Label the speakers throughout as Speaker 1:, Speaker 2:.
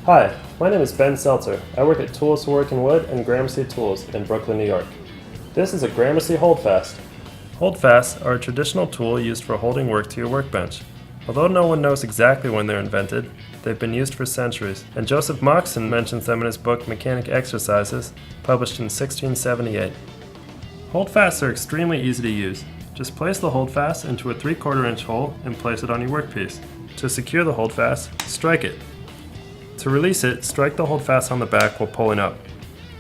Speaker 1: Hi, my name is Ben Seltzer. I work at Tools for Working Wood and Gramercy Tools in Brooklyn, New York. This is a Gramercy Holdfast. Holdfasts are a traditional tool used for holding work to your workbench. Although no one knows exactly when they're invented, they've been used for centuries, and Joseph Moxon mentions them in his book Mechanic Exercises, published in 1678. Holdfasts are extremely easy to use. Just place the holdfast into a 3/4 inch hole and place it on your workpiece. To secure the holdfast, strike it. To release it, strike the holdfast on the back while pulling up.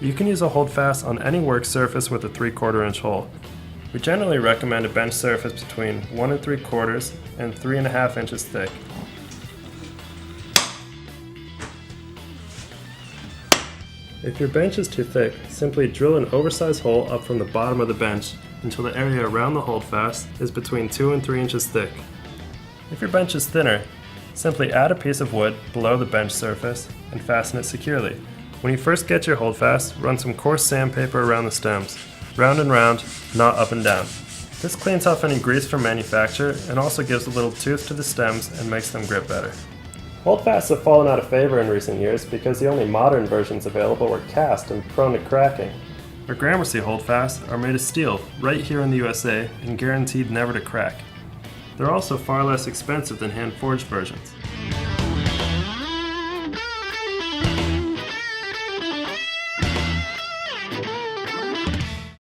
Speaker 1: You can use a holdfast on any work surface with a 3/4 inch hole. We generally recommend a bench surface between 1 3/4 and 3.5 inches thick. If your bench is too thick, simply drill an oversized hole up from the bottom of the bench until the area around the holdfast is between 2 and 3 inches thick. If your bench is thinner, simply add a piece of wood below the bench surface and fasten it securely. When you first get your holdfast, run some coarse sandpaper around the stems, round and round, not up and down. This cleans off any grease from manufacture and also gives a little tooth to the stems and makes them grip better. Holdfasts have fallen out of favor in recent years because the only modern versions available were cast and prone to cracking. Our Gramercy holdfasts are made of steel right here in the USA and guaranteed never to crack. They're also far less expensive than hand-forged versions.